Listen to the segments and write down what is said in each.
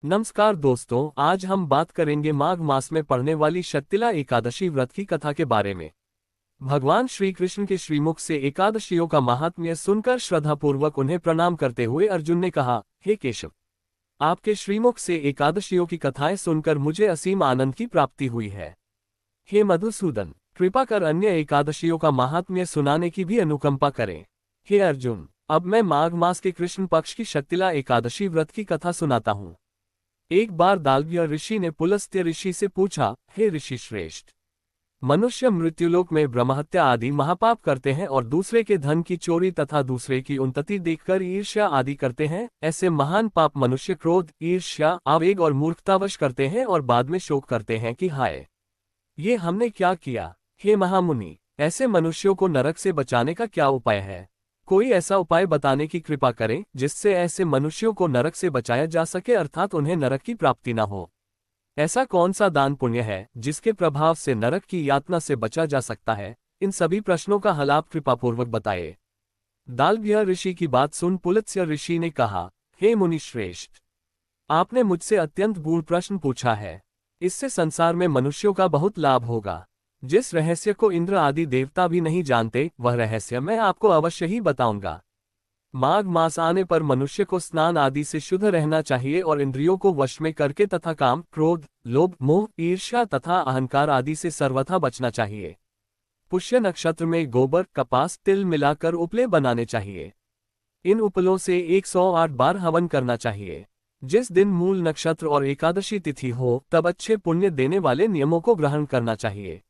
नमस्कार दोस्तों, आज हम बात करेंगे माघ मास में पड़ने वाली शक्तिला एकादशी व्रत की कथा के बारे में। भगवान श्री कृष्ण के श्रीमुख से एकादशियों का महात्म्य सुनकर श्रद्धापूर्वक उन्हें प्रणाम करते हुए अर्जुन ने कहा, हे केशव, आपके श्रीमुख से एकादशियों की कथाएं सुनकर मुझे असीम आनंद की प्राप्ति हुई है। हे मधुसूदन, कृपा कर अन्य एकादशियों का महात्म्य सुनाने की भी अनुकंपा करें। हे अर्जुन, अब मैं माघ मास के कृष्ण पक्ष की शक्तिला एकादशी व्रत की कथा सुनाता हूँ। एक बार दाल्व्य ऋषि ने पुलस्त्य ऋषि से पूछा, हे ऋषि श्रेष्ठ, मनुष्य मृत्युलोक में ब्रह्महत्या आदि महापाप करते हैं और दूसरे के धन की चोरी तथा दूसरे की उन्नति देखकर ईर्ष्या आदि करते हैं। ऐसे महान पाप मनुष्य क्रोध, ईर्ष्या, आवेग और मूर्खतावश करते हैं और बाद में शोक करते हैं कि हाय, ये हमने क्या किया। हे महामुनि, ऐसे मनुष्यों को नरक से बचाने का क्या उपाय है? कोई ऐसा उपाय बताने की कृपा करें जिससे ऐसे मनुष्यों को नरक से बचाया जा सके, अर्थात उन्हें नरक की प्राप्ति न हो। ऐसा कौन सा दान पुण्य है जिसके प्रभाव से नरक की यातना से बचा जा सकता है? इन सभी प्रश्नों का हल आप कृपापूर्वक बताइए। दाल्व्य ऋषि की बात सुन पुलत्स्य ऋषि ने कहा, हे मुनि श्रेष्ठ, आपने मुझसे अत्यंत गूढ़ प्रश्न पूछा है। इससे संसार में मनुष्यों का बहुत लाभ होगा। जिस रहस्य को इंद्र आदि देवता भी नहीं जानते, वह रहस्य मैं आपको अवश्य ही बताऊंगा। माघ मास आने पर मनुष्य को स्नान आदि से शुद्ध रहना चाहिए और इंद्रियों को वश में करके तथा काम, क्रोध, लोभ, मोह, ईर्ष्या तथा अहंकार आदि से सर्वथा बचना चाहिए। पुष्य नक्षत्र में गोबर, कपास, तिल मिलाकर उपले बनाने चाहिए। इन उपलों से 108 बार हवन करना चाहिए। जिस दिन मूल नक्षत्र और एकादशी तिथि हो, तब अच्छे पुण्य देने वाले नियमों को ग्रहण करना चाहिए।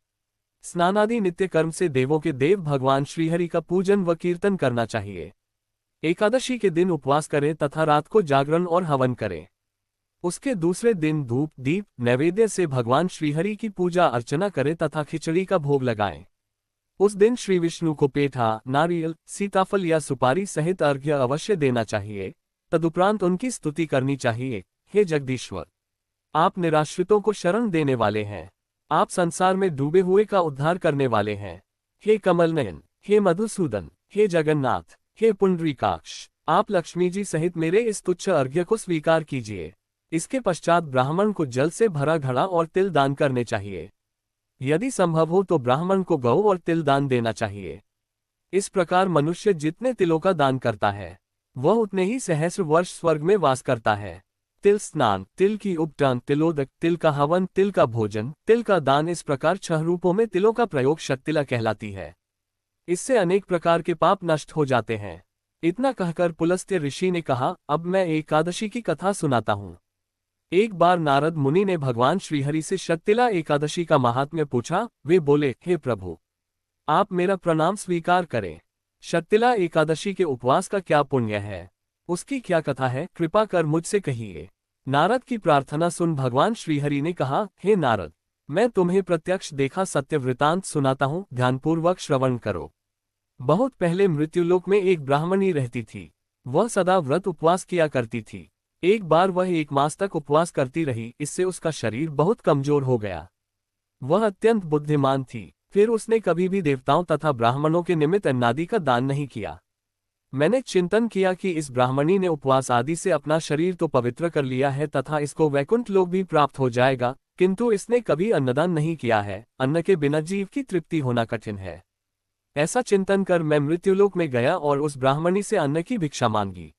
स्नानादि नित्य कर्म से देवों के देव भगवान श्रीहरि का पूजन व कीर्तन करना चाहिए। एकादशी के दिन उपवास करें तथा रात को जागरण और हवन करें। उसके दूसरे दिन धूप, दीप, नैवेद्य से भगवान श्रीहरि की पूजा अर्चना करें तथा खिचड़ी का भोग लगाएं। उस दिन श्री विष्णु को पेठा, नारियल, सीताफल या सुपारी सहित अर्घ्य अवश्य देना चाहिए। तदुपरांत उनकी स्तुति करनी चाहिए। हे जगदीश्वर, आप निराश्रितों को शरण देने वाले हैं। आप संसार में डूबे हुए का उद्धार करने वाले हैं। हे कमल नयन, हे मधुसूदन, हे जगन्नाथ, हे पुंडरीकाक्ष, आप लक्ष्मी जी सहित मेरे इस तुच्छ अर्घ्य को स्वीकार कीजिए। इसके पश्चात ब्राह्मण को जल से भरा घड़ा और तिल दान करने चाहिए। यदि संभव हो तो ब्राह्मण को गौ और तिल दान देना चाहिए। इस प्रकार मनुष्य जितने तिलों का दान करता है, वह उतने ही सहस्र वर्ष स्वर्ग में वास करता है। तिल स्नान, तिल की उपटान, तिलोदक, तिल का हवन, तिल का भोजन, तिल का दान, इस प्रकार 6 रूपों में तिलों का प्रयोग शक्तिला कहलाती है। इससे अनेक प्रकार के पाप नष्ट हो जाते हैं। इतना कहकर पुलस्त्य ऋषि ने कहा, अब मैं एकादशी की कथा सुनाता हूँ। एक बार नारद मुनि ने भगवान श्रीहरि से शक्तिला एकादशी का महात्म्य पूछा। वे बोले, हे प्रभु, आप मेरा प्रणाम स्वीकार करें। शक्तिला एकादशी के उपवास का क्या पुण्य है? उसकी क्या कथा है? कृपा कर मुझसे कहिए। नारद की प्रार्थना सुन भगवान श्रीहरि ने कहा, हे नारद, मैं तुम्हें प्रत्यक्ष देखा सत्य वृतांत सुनाता हूँ, ध्यानपूर्वक श्रवण करो। बहुत पहले मृत्युलोक में एक ब्राह्मणी रहती थी। वह सदा व्रत उपवास किया करती थी। एक बार वह 1 मास तक उपवास करती रही। इससे उसका शरीर बहुत कमजोर हो गया। वह अत्यंत बुद्धिमान थी। फिर उसने कभी भी देवताओं तथा ब्राह्मणों के निमित्त अन्नादि का दान नहीं किया। मैंने चिंतन किया कि इस ब्राह्मणी ने उपवास आदि से अपना शरीर तो पवित्र कर लिया है तथा इसको वैकुंठ लोक भी प्राप्त हो जाएगा, किंतु इसने कभी अन्नदान नहीं किया है। अन्न के बिना जीव की तृप्ति होना कठिन है। ऐसा चिंतन कर मैं मृत्युलोक में गया और उस ब्राह्मणी से अन्न की भिक्षा मांगी।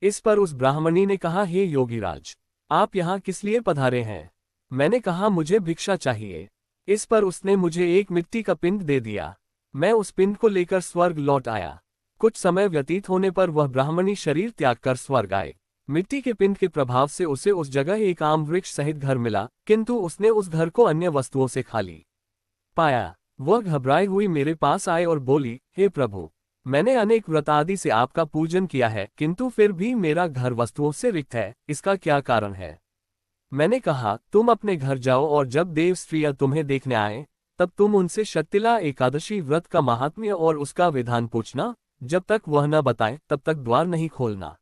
इस पर उस ब्राह्मणी ने कहा, हे योगीराज, आप यहाँ किस लिए पधारे हैं? मैंने कहा, मुझे भिक्षा चाहिए। इस पर उसने मुझे एक मिट्टी का पिंड दे दिया। मैं उस पिंड को लेकर स्वर्ग लौट आया। कुछ समय व्यतीत होने पर वह ब्राह्मणी शरीर त्याग कर स्वर्ग आए। मिट्टी के पिंड के प्रभाव से उसे उस जगह एक आम वृक्ष सहित घर मिला, किंतु उसने उस घर को अन्य वस्तुओं से खाली पाया। वह घबराई हुई मेरे पास आए और बोली, हे प्रभु, मैंने अनेक व्रत आदि से आपका पूजन किया है, किंतु फिर भी मेरा घर वस्तुओं से रिक्त है। इसका क्या कारण है? मैंने कहा, तुम अपने घर जाओ और जब देव स्त्रियां तुम्हें देखने आए, तब तुम उनसे शक्तिला एकादशी व्रत का महात्म्य और उसका विधान पूछना। जब तक वह न बताए तब तक द्वार नहीं खोलना।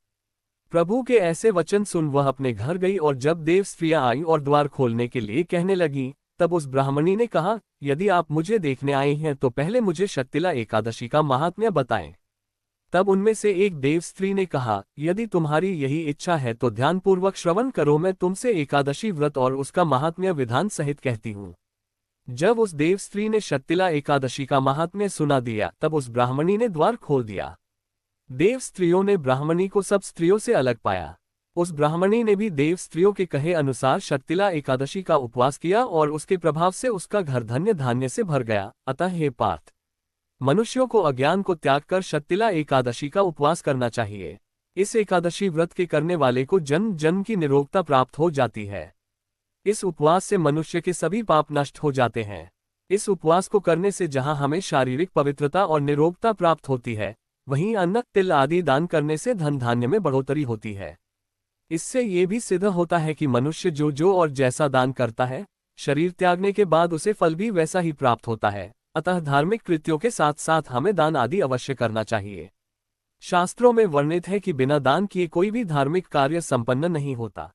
प्रभु के ऐसे वचन सुन वह अपने घर गई और जब देव स्त्रियां आई और द्वार खोलने के लिए कहने लगी, तब उस ब्राह्मणी ने कहा, यदि आप मुझे देखने आए हैं तो पहले मुझे शक्तिला एकादशी का महात्म्य बताएं। तब उनमें से एक देव स्त्री ने कहा, यदि तुम्हारी यही इच्छा है तो ध्यानपूर्वक श्रवण करो, मैं तुमसे एकादशी व्रत और उसका महात्म्य विधान सहित कहती हूँ। जब उस देव स्त्री ने शक्तिला एकादशी का महात्म्य सुना दिया, तब उस ब्राह्मणी ने द्वार खोल दिया। देव स्त्रियों ने ब्राह्मणी को सब स्त्रियों से अलग पाया। उस ब्राह्मणी ने भी देव स्त्रियों के कहे अनुसार शक्तिला एकादशी का उपवास किया और उसके प्रभाव से उसका घर धन्य धान्य से भर गया। अतः हे पार्थ, मनुष्यों को अज्ञान को त्याग कर शक्तिला एकादशी का उपवास करना चाहिए। इस एकादशी व्रत के करने वाले को जन्म जन्म की निरोगता प्राप्त हो जाती है। इस उपवास से मनुष्य के सभी पाप नष्ट हो जाते हैं। इस उपवास को करने से जहां हमें शारीरिक पवित्रता और निरोगता प्राप्त होती है, वहीं अन्न तिल आदि दान करने से धन धान्य में बढ़ोतरी होती है। इससे ये भी सिद्ध होता है कि मनुष्य जो जो और जैसा दान करता है, शरीर त्यागने के बाद उसे फल भी वैसा ही प्राप्त होता है। अतः धार्मिक कृत्यों के साथ साथ हमें दान आदि अवश्य करना चाहिए। शास्त्रों में वर्णित है कि बिना दान किए कोई भी धार्मिक कार्य संपन्न नहीं होता।